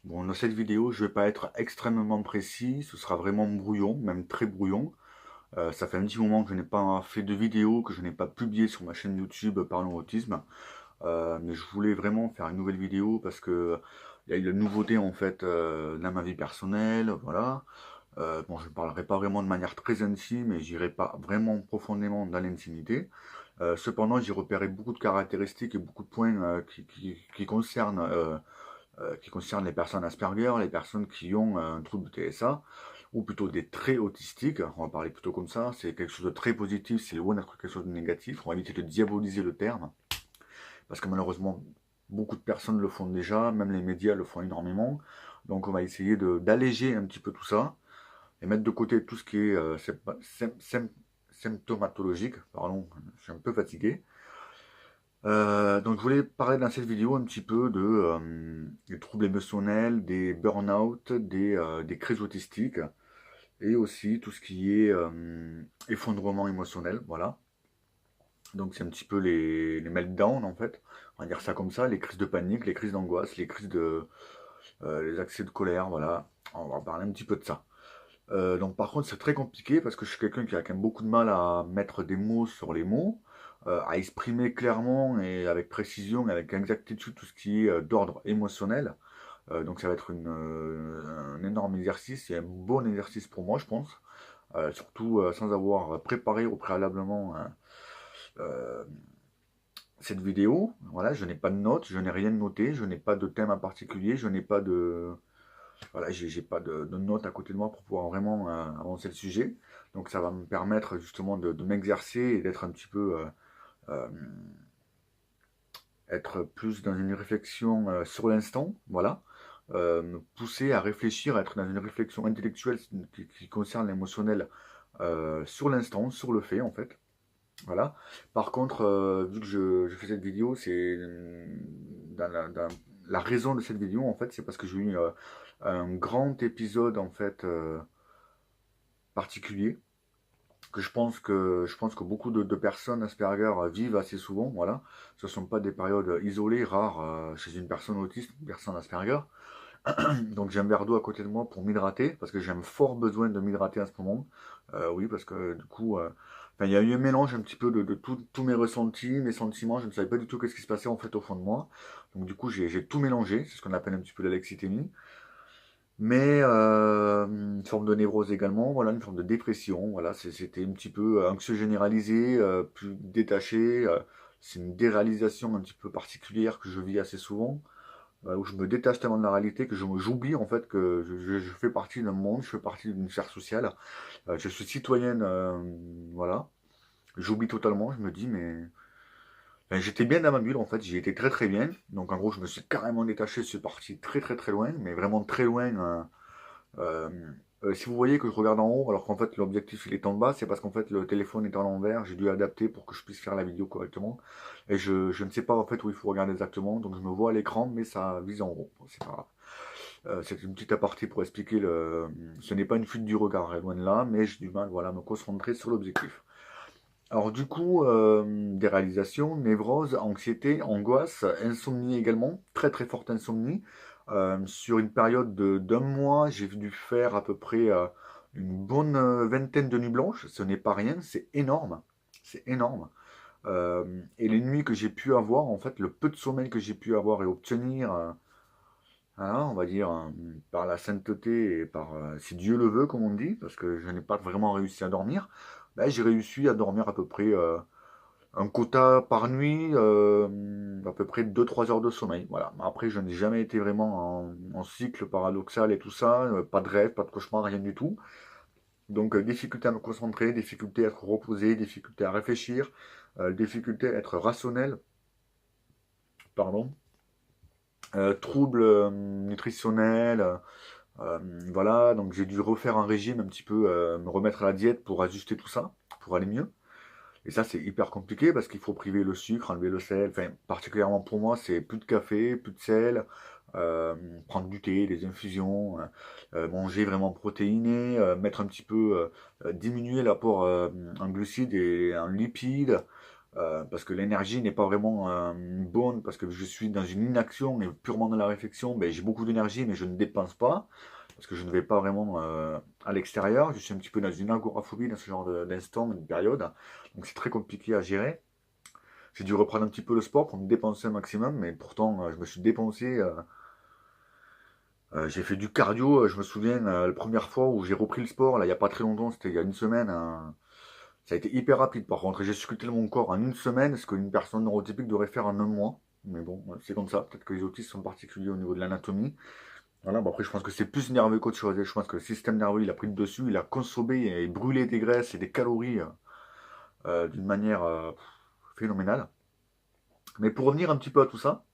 Bon, dans cette vidéo, je vais pas être extrêmement précis, ce sera vraiment brouillon, même très brouillon. Ça fait un petit moment que je n'ai pas fait de vidéo, que je n'ai pas publié sur ma chaîne YouTube Parlons Autisme. Mais je voulais vraiment faire une nouvelle vidéo parce que il y a eu une nouveauté en fait dans ma vie personnelle, voilà. Bon, je ne parlerai pas vraiment de manière très intime et j'irai pas vraiment profondément dans l'intimité. Cependant, j'ai repéré beaucoup de caractéristiques et beaucoup de points qui concerne les personnes Asperger, les personnes qui ont un trouble de TSA, ou plutôt des traits autistiques, on va parler plutôt comme ça, c'est quelque chose de très positif, c'est loin d'être quelque chose de négatif, on va éviter de diaboliser le terme, parce que malheureusement, beaucoup de personnes le font déjà, même les médias le font énormément, donc on va essayer d'alléger un petit peu tout ça, et mettre de côté tout ce qui est symptomatologique, pardon, je suis un peu fatigué. Donc je voulais parler dans cette vidéo un petit peu des troubles émotionnels, des burn-out, des crises autistiques et aussi tout ce qui est effondrement émotionnel, voilà. Donc c'est un petit peu les meltdowns en fait, on va dire ça comme ça, les crises de panique, les crises d'angoisse, les accès de colère, voilà. On va parler un petit peu de ça. Donc par contre c'est très compliqué parce que je suis quelqu'un qui a quand même beaucoup de mal à mettre des mots sur les mots, à exprimer clairement et avec précision, et avec exactitude tout ce qui est d'ordre émotionnel. Donc ça va être un énorme exercice et un bon exercice pour moi je pense. Surtout sans avoir préparé au préalablement euh, cette vidéo. Voilà, je n'ai pas de notes, je n'ai rien noté, je n'ai pas de thème en particulier, je n'ai pas de, voilà, j'ai pas de notes à côté de moi pour pouvoir vraiment avancer le sujet. Donc ça va me permettre justement de m'exercer et d'être un petit peu, euh, être plus dans une réflexion sur l'instant, voilà. Me pousser à réfléchir, à être dans une réflexion intellectuelle qui concerne l'émotionnel sur l'instant, sur le fait en fait. Voilà. Par contre, vu que je fais cette vidéo, c'est dans la raison de cette vidéo en fait, c'est parce que j'ai eu un grand épisode en fait particulier que je pense que beaucoup de personnes Asperger vivent assez souvent. Voilà, ce ne sont pas des périodes isolées, rares chez une personne autiste, une personne Asperger. Donc j'ai un verre d'eau à côté de moi pour m'hydrater parce que j'ai un fort besoin de m'hydrater en ce moment. Oui, parce que du coup, enfin, il y a eu un mélange un petit peu de tous mes ressentis, mes sentiments. Je ne savais pas du tout qu'est-ce qui se passait en fait au fond de moi. Donc du coup, j'ai tout mélangé. C'est ce qu'on appelle un petit peu l'alexithymie. Mais une forme de névrose également, voilà, une forme de dépression, voilà, c'était un petit peu anxieux généralisé, plus détaché, c'est une déréalisation un petit peu particulière que je vis assez souvent, où je me détache tellement de la réalité que j'oublie en fait que je fais partie d'un monde, je fais partie d'une sphère sociale, je suis citoyenne, voilà, j'oublie totalement, je me dis mais enfin, j'étais bien dans ma bulle en fait, j'y étais très très bien, donc en gros je me suis carrément détaché, je suis parti très très très loin, mais vraiment très loin. Euh, si vous voyez que je regarde en haut, alors qu'en fait l'objectif il est en bas, c'est parce qu'en fait le téléphone est à l'envers, j'ai dû adapter pour que je puisse faire la vidéo correctement. Et je ne sais pas en fait où il faut regarder exactement, donc je me vois à l'écran, mais ça vise en haut. Bon, c'est pas grave. C'est une petite aparté pour expliquer ce n'est pas une fuite du regard, loin de là, mais j'ai du mal voilà, à me concentrer sur l'objectif. Alors du coup, des réalisations, névrose, anxiété, angoisse, insomnie également, très très forte insomnie. Sur une période d'un mois, j'ai dû faire à peu près une bonne vingtaine de nuits blanches. Ce n'est pas rien, c'est énorme. C'est énorme. Et les nuits que j'ai pu avoir, en fait, le peu de sommeil que j'ai pu avoir et obtenir, hein, on va dire, par la sainteté et par, si Dieu le veut, comme on dit, parce que je n'ai pas vraiment réussi à dormir, ben, j'ai réussi à dormir à peu près un quota par nuit, à peu près 2 3 heures de sommeil. Voilà. Après, je n'ai jamais été vraiment en cycle paradoxal et tout ça, pas de rêve, pas de cauchemar, rien du tout. Donc, difficulté à me concentrer, difficulté à être reposé, difficulté à réfléchir, difficulté à être rationnel, pardon, troubles nutritionnels, euh, voilà. Donc, j'ai dû refaire un régime un petit peu, me remettre à la diète pour ajuster tout ça, pour aller mieux. Et ça, c'est hyper compliqué parce qu'il faut priver le sucre, enlever le sel. Enfin, particulièrement pour moi, c'est plus de café, plus de sel, euh, prendre du thé, des infusions, manger vraiment protéiné, mettre un petit peu, diminuer l'apport en glucides et en lipides, parce que l'énergie n'est pas vraiment bonne, parce que je suis dans une inaction et purement dans la réflexion, ben, j'ai beaucoup d'énergie, mais je ne dépense pas, parce que je ne vais pas vraiment à l'extérieur. Je suis un petit peu dans une agoraphobie dans ce genre d'instant, de période, donc c'est très compliqué à gérer. J'ai dû reprendre un petit peu le sport pour me dépenser un maximum, mais pourtant je me suis dépensé. J'ai fait du cardio, je me souviens, la première fois où j'ai repris le sport, là, il n'y a pas très longtemps, c'était il y a une semaine, ça a été hyper rapide par contre. J'ai sculpté mon corps en une semaine, ce qu'une personne neurotypique devrait faire en un mois. Mais bon, c'est comme ça. Peut-être que les autistes sont particuliers au niveau de l'anatomie. Voilà, bon après, je pense que c'est plus nerveux qu'autre chose. Je pense que le système nerveux, il a pris le dessus, il a consommé et brûlé des graisses et des calories d'une manière phénoménale. Mais pour revenir un petit peu à tout ça,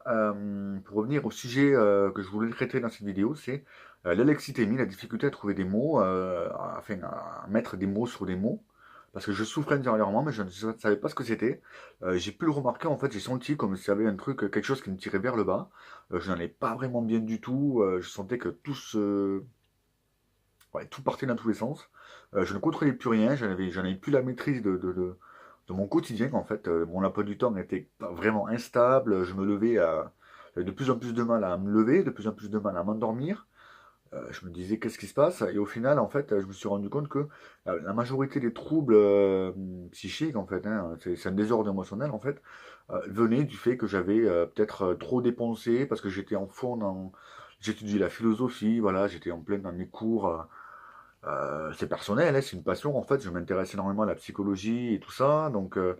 pour revenir au sujet que je voulais traiter dans cette vidéo, c'est l'alexithymie, la difficulté à trouver des mots, à mettre des mots sur des mots. Parce que je souffrais intérieurement, mais je ne savais pas ce que c'était. J'ai pu le remarquer, en fait, j'ai senti comme s'il y avait un truc, quelque chose qui me tirait vers le bas. Je n'en ai pas vraiment bien du tout. Je sentais que ouais, tout partait dans tous les sens. Je ne contrôlais plus rien, j'en avais plus la maîtrise de mon quotidien, en fait. Mon emploi du temps était vraiment instable. Je me levais j'avais de plus en plus de mal à me lever, de plus en plus de mal à m'endormir. Je me disais qu'est-ce qui se passe et au final en fait je me suis rendu compte que la majorité des troubles psychiques en fait hein, c'est un désordre émotionnel en fait venait du fait que j'avais peut-être trop dépensé parce que j'étais en fond dans j'étudie la philosophie voilà j'étais en plein dans mes cours c'est personnel hein, c'est une passion en fait je m'intéresse énormément à la psychologie et tout ça donc euh,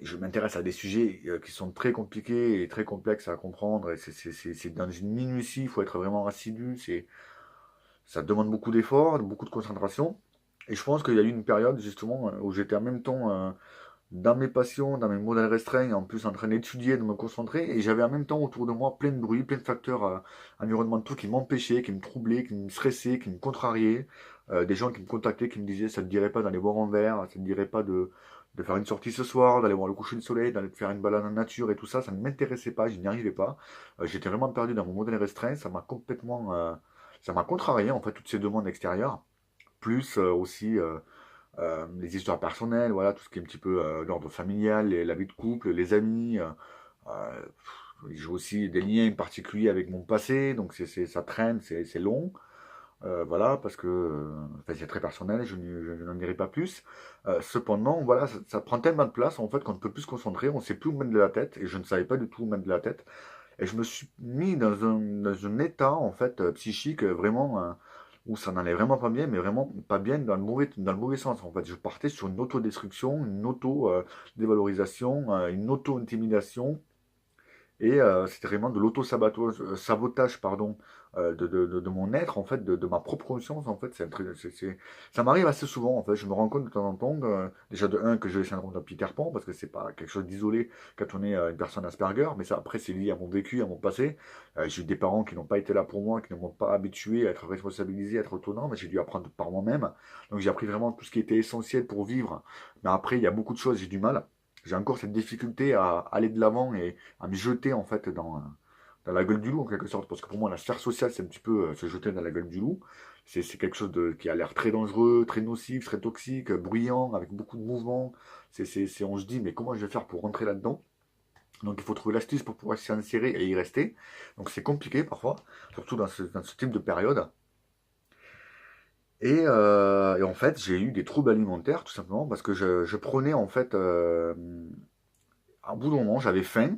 je m'intéresse à des sujets qui sont très compliqués et très complexes à comprendre. Et c'est dans une minutie, il faut être vraiment assidu. Ça demande beaucoup d'efforts, beaucoup de concentration. Et je pense qu'il y a eu une période justement où j'étais en même temps dans mes passions, dans mes modèles restreints, en plus en train d'étudier, de me concentrer. Et j'avais en même temps autour de moi plein de bruit, plein de facteurs environnementaux qui m'empêchaient, qui me troublaient, qui me stressaient, qui me contrariaient. Des gens qui me contactaient, qui me disaient ça te dirait pas d'aller boire un verre, ça te dirait pas de faire une sortie ce soir, d'aller voir le coucher du soleil, d'aller faire une balade en nature et tout ça, ça ne m'intéressait pas, je n'y arrivais pas. J'étais vraiment perdu dans mon modèle restreint, ça m'a complètement, ça m'a contrarié en fait toutes ces demandes extérieures, plus aussi les histoires personnelles, voilà, tout ce qui est un petit peu d'ordre familial, la vie de couple, les amis. Euh, j'ai aussi des liens particuliers avec mon passé, donc ça traîne, c'est long. Voilà, parce que enfin, c'est très personnel, je n'en dirai pas plus. Cependant, voilà, ça prend tellement de place en fait qu'on ne peut plus se concentrer, on ne sait plus où mettre de la tête, et je ne savais pas du tout où mettre de la tête. Et je me suis mis dans un état en fait psychique vraiment où ça n'allait vraiment pas bien, mais vraiment pas bien dans le mauvais sens. En fait, je partais sur une autodestruction, une auto-dévalorisation, une auto-intimidation et c'était vraiment de l'auto-sabotage, sabotage, pardon, de mon être, en fait, de ma propre conscience, en fait. Ça m'arrive assez souvent, en fait. Je me rends compte de temps en temps, déjà de un, que j'ai le syndrome de Peter Pan, parce que c'est pas quelque chose d'isolé quand on est une personne Asperger, mais ça, après, c'est lié à mon vécu, à mon passé. J'ai eu des parents qui n'ont pas été là pour moi, qui ne m'ont pas habitué à être responsabilisé, à être autonome. J'ai dû apprendre par moi-même. Donc, j'ai appris vraiment tout ce qui était essentiel pour vivre. Mais après, il y a beaucoup de choses, j'ai du mal. J'ai encore cette difficulté à aller de l'avant et à me jeter en fait dans la gueule du loup en quelque sorte. Parce que pour moi, la sphère sociale, c'est un petit peu se jeter dans la gueule du loup. C'est quelque chose qui a l'air très dangereux, très nocif, très toxique, bruyant, avec beaucoup de mouvements. On se dit, mais comment je vais faire pour rentrer là-dedans? Donc il faut trouver l'astuce pour pouvoir s'y insérer et y rester. Donc c'est compliqué parfois, surtout dans ce type de période. Et en fait, j'ai eu des troubles alimentaires tout simplement parce que je prenais en fait, à bout d'un moment, j'avais faim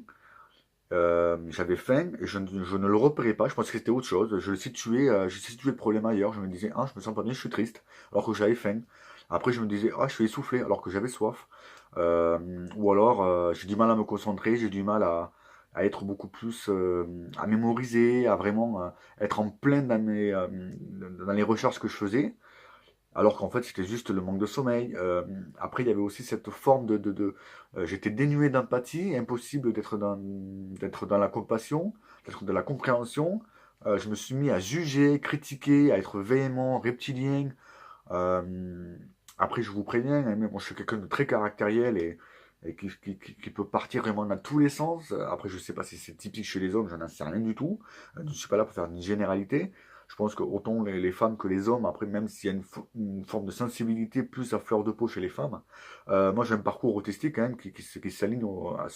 et je ne le repérais pas. Je pensais que c'était autre chose. Je situais le problème ailleurs. Je me disais, ah, je me sens pas bien, je suis triste, alors que j'avais faim. Après, je me disais, ah, je suis essoufflé, alors que j'avais soif. Ou alors, j'ai du mal à me concentrer, j'ai du mal à être beaucoup plus, à mémoriser, à vraiment être en plein dans les recherches que je faisais. Alors qu'en fait, c'était juste le manque de sommeil. Après, il y avait aussi cette forme j'étais dénué d'empathie, impossible d'être dans la compassion, d'être dans la compréhension. Je me suis mis à juger, critiquer, à être véhément, reptilien. Euh, Après, je vous préviens, hein, mais moi, je suis quelqu'un de très caractériel et qui peut partir vraiment dans tous les sens. Après, je sais pas si c'est typique chez les hommes, je n'en sais rien du tout. Je ne suis pas là pour faire une généralité. Je pense que autant les femmes que les hommes, après, même s'il y a une forme de sensibilité plus à fleur de peau chez les femmes, moi j'ai un parcours autistique quand même qui s'aligne à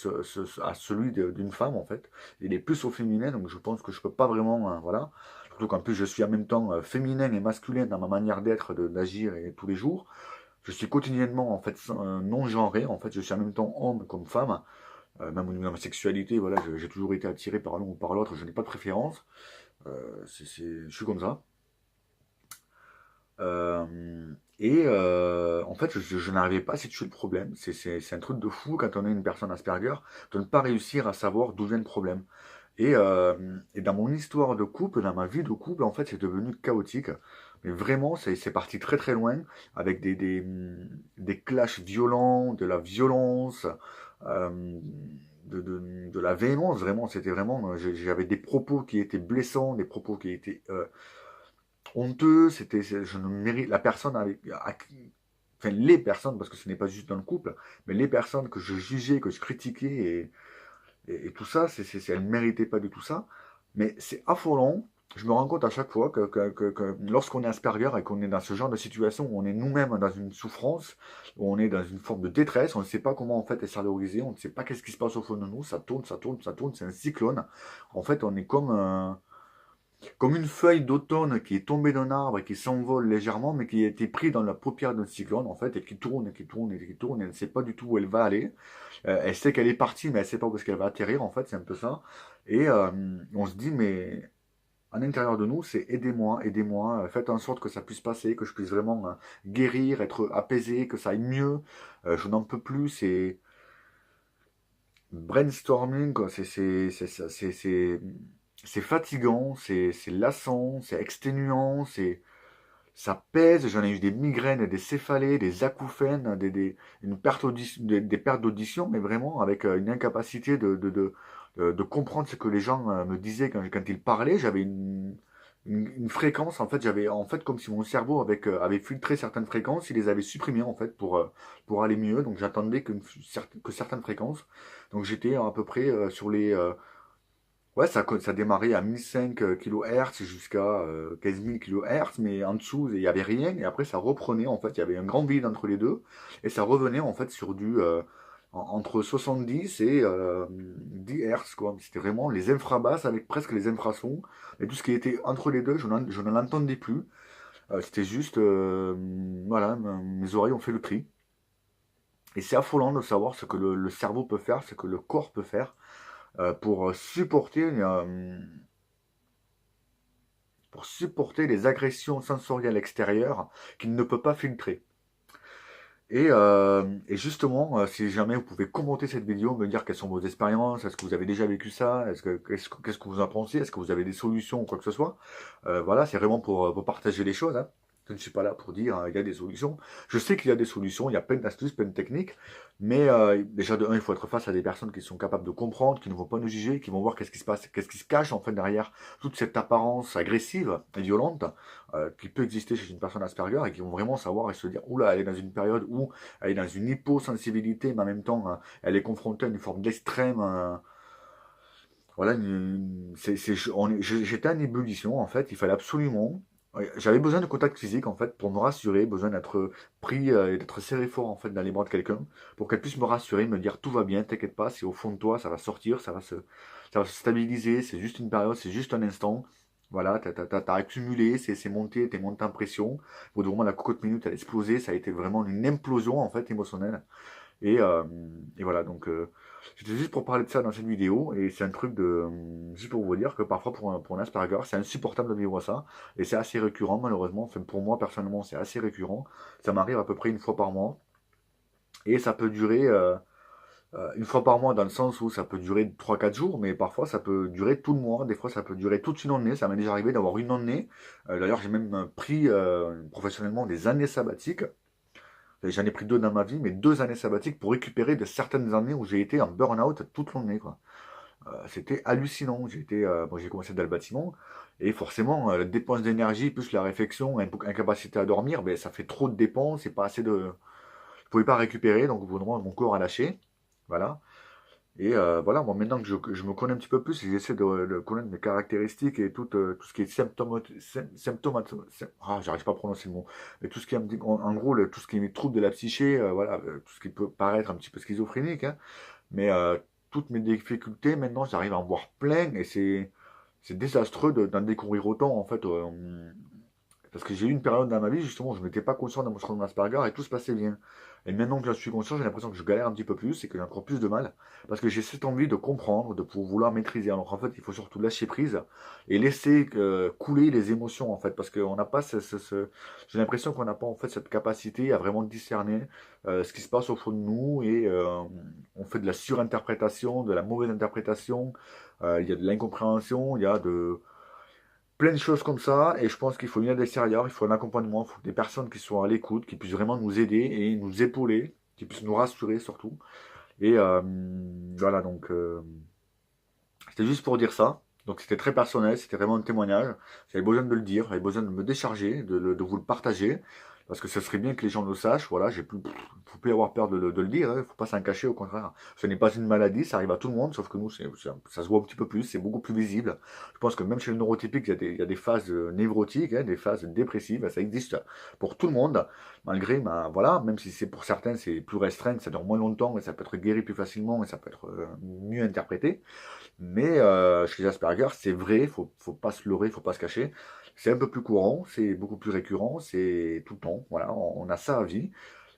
celui d'une femme en fait. Il est plus au féminin, donc je pense que je peux pas vraiment, voilà. Surtout qu'en plus je suis en même temps féminin et masculin dans ma manière d'être, d'agir et tous les jours. Je suis quotidiennement en fait non genré, en fait je suis en même temps homme comme femme. Même au niveau de ma sexualité, voilà, j'ai toujours été attiré par l'un ou par l'autre, je n'ai pas de préférence. Je suis comme ça. En fait, je n'arrivais pas à situer le problème. C'est un truc de fou quand on est une personne Asperger de ne pas réussir à savoir d'où vient le problème. Et dans mon histoire de couple, dans ma vie de couple, en fait, c'est devenu chaotique. Mais vraiment, c'est parti très très loin, avec des clashs violents, de la violence, euh, de la véhémence, vraiment. C'était vraiment, j'avais des propos qui étaient blessants, des propos qui étaient honteux. Je ne mérite, la personne enfin les personnes, parce que ce n'est pas juste dans le couple, mais les personnes que je jugeais, que je critiquais et tout ça, elles ne méritaient pas du tout ça. Mais c'est affolant. Je me rends compte à chaque fois que lorsqu'on est Asperger et qu'on est dans ce genre de situation où on est nous-mêmes dans une souffrance, où on est dans une forme de détresse, on ne sait pas comment en fait extérioriser, on ne sait pas qu'est-ce qui se passe au fond de nous, ça tourne, ça tourne, ça tourne, c'est un cyclone. En fait, on est comme une feuille d'automne qui est tombée d'un arbre et qui s'envole légèrement, mais qui a été pris dans la paupière d'un cyclone, en fait, et qui tourne, et qui tourne, et qui tourne, et elle ne sait pas du tout où elle va aller. Elle sait qu'elle est partie, mais elle ne sait pas où est-ce qu'elle va atterrir, en fait, c'est un peu ça. Et on se dit, mais à l'intérieur de nous, c'est aidez-moi, aidez-moi, faites en sorte que ça puisse passer, que je puisse vraiment guérir, être apaisé, que ça aille mieux. Je n'en peux plus, c'est brainstorming, quoi. C'est fatigant, c'est lassant, c'est exténuant, ça pèse. J'en ai eu des migraines, des céphalées, des acouphènes, des pertes d'audition, mais vraiment avec une incapacité de comprendre ce que les gens me disaient quand ils parlaient. J'avais une fréquence, en fait, j'avais en fait comme si mon cerveau avait filtré certaines fréquences, il les avait supprimées en fait pour aller mieux. Donc j'attendais que certaines fréquences. Donc j'étais à peu près sur les ouais, ça démarrait à 1005 kHz jusqu'à 15 000 kHz, mais en dessous, il n'y avait rien, et après ça reprenait, en fait, il y avait un grand vide entre les deux, et ça revenait, en fait, sur entre 70 et 10 Hz, quoi. C'était vraiment les infrabasses avec presque les infrasons, et tout ce qui était entre les deux, je ne l'entendais plus. C'était juste, voilà, mes oreilles ont fait le tri. Et c'est affolant de savoir ce que le cerveau peut faire, ce que le corps peut faire pour supporter les agressions sensorielles extérieures qu'il ne peut pas filtrer. Et justement, si jamais vous pouvez commenter cette vidéo, me dire quelles sont vos expériences, est-ce que vous avez déjà vécu ça, qu'est-ce que vous en pensez, est-ce que vous avez des solutions ou quoi que ce soit. Voilà, c'est vraiment pour partager les choses, hein. Je ne suis pas là pour dire il y a des solutions. Je sais qu'il y a des solutions, il y a plein d'astuces, plein de techniques, mais déjà de un, il faut être face à des personnes qui sont capables de comprendre, qui ne vont pas nous juger, qui vont voir qu'est-ce qui se passe, qu'est-ce qui se cache en fait derrière toute cette apparence agressive et violente qui peut exister chez une personne Asperger et qui vont vraiment savoir et se dire oula, elle est dans une période où elle est dans une hyposensibilité, mais en même temps elle est confrontée à une forme d'extrême. Voilà, j'étais en ébullition en fait. Il fallait absolument. Ouais, j'avais besoin de contact physique en fait pour me rassurer, besoin d'être pris et d'être serré fort en fait dans les bras de quelqu'un pour qu'elle puisse me rassurer, me dire tout va bien, t'inquiète pas, c'est au fond de toi, ça va sortir, ça va se stabiliser, c'est juste une période, c'est juste un instant. Voilà, t'as accumulé, t'es monté en pression. Au bout d'un moment, la cocotte minute, elle a explosé, ça a été vraiment une implosion en fait émotionnelle. Et, euh, et voilà, donc c'était juste pour parler de ça dans cette vidéo, et c'est un truc juste pour vous dire que parfois pour un Asperger, c'est insupportable de vivre ça, et c'est assez récurrent malheureusement, enfin pour moi personnellement c'est assez récurrent, ça m'arrive à peu près une fois par mois, et ça peut durer une fois par mois dans le sens où ça peut durer 3 4 jours, mais parfois ça peut durer tout le mois, des fois ça peut durer toute une année, ça m'est déjà arrivé d'avoir une année, d'ailleurs j'ai même pris professionnellement des années sabbatiques. J'en ai pris 2 dans ma vie, mais 2 années sabbatiques pour récupérer de certaines années où j'ai été en burn-out toute l'année, quoi. C'était hallucinant. Bon, j'ai commencé dans le bâtiment, et forcément, la dépense d'énergie, plus la réflexion, incapacité à dormir, ben, ça fait trop de dépenses et pas assez de. Je pouvais pas récupérer, donc au bout d'un moment, mon corps a lâché. Voilà. Et voilà, moi maintenant que je me connais un petit peu plus, et j'essaie de connaître mes caractéristiques et tout ce qui est j'arrive pas à prononcer le mot, mais tout ce qui est, en gros, tout ce qui est trouble de la psyché, voilà, tout ce qui peut paraître un petit peu schizophrénique, hein, mais toutes mes difficultés, maintenant, j'arrive à en voir plein, et c'est désastreux d'en découvrir autant, en fait. Parce que j'ai eu une période dans ma vie, justement, où je n'étais pas conscient de mon syndrome d'Asperger et tout se passait bien. Et maintenant que j'en suis conscient, j'ai l'impression que je galère un petit peu plus et que j'ai encore plus de mal. Parce que j'ai cette envie de comprendre, de pouvoir vouloir maîtriser. Alors en fait, il faut surtout lâcher prise et laisser couler les émotions, en fait. Parce qu'on n'a pas j'ai l'impression qu'on n'a pas, en fait, cette capacité à vraiment discerner ce qui se passe au fond de nous et on fait de la surinterprétation, de la mauvaise interprétation. Il y a de l'incompréhension, il y a plein de choses comme ça, et je pense qu'il faut une aide extérieure, il faut un accompagnement, il faut des personnes qui soient à l'écoute, qui puissent vraiment nous aider et nous épauler, qui puissent nous rassurer surtout. Et voilà, donc c'était juste pour dire ça. Donc c'était très personnel, c'était vraiment un témoignage. J'avais besoin de le dire, j'avais besoin de me décharger, de vous le partager. Parce que ce serait bien que les gens le sachent. Voilà, faut plus avoir peur de le dire. Il ne faut pas s'en cacher, au contraire. Ce n'est pas une maladie, ça arrive à tout le monde, sauf que nous, ça se voit un petit peu plus, c'est beaucoup plus visible. Je pense que même chez le neurotypique, il y a des phases névrotiques, hein, des phases dépressives. Ça existe pour tout le monde, malgré, ben, voilà, même si c'est pour certains, c'est plus restreint, ça dure moins longtemps, et ça peut être guéri plus facilement, et ça peut être mieux interprété. Mais chez les Asperger, c'est vrai, faut pas se leurrer, faut pas se cacher. C'est un peu plus courant, c'est beaucoup plus récurrent, c'est tout le temps. Voilà, on a ça à vie.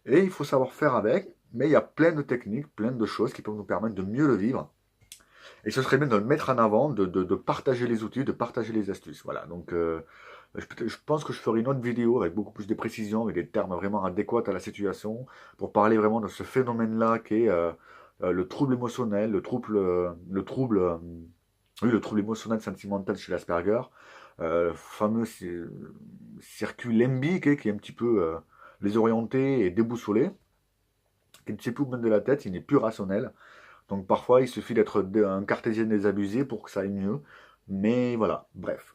Et il faut savoir faire avec, mais il y a plein de techniques, plein de choses qui peuvent nous permettre de mieux le vivre. Et ce serait bien de le mettre en avant, de partager les outils, de partager les astuces. Voilà, donc je pense que je ferai une autre vidéo avec beaucoup plus de précision, avec des termes vraiment adéquats à la situation, pour parler vraiment de ce phénomène-là qui est le trouble émotionnel, oui, le trouble émotionnel sentimental chez l'Asperger, fameux circuit limbique qui est un petit peu désorienté et déboussolé, qui ne sait plus où mettre de la tête, il n'est plus rationnel. Donc parfois, il suffit d'être un cartésien désabusé pour que ça aille mieux. Mais voilà, bref.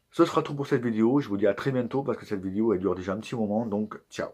Ce sera tout pour cette vidéo. Je vous dis à très bientôt parce que cette vidéo elle dure déjà un petit moment. Donc ciao.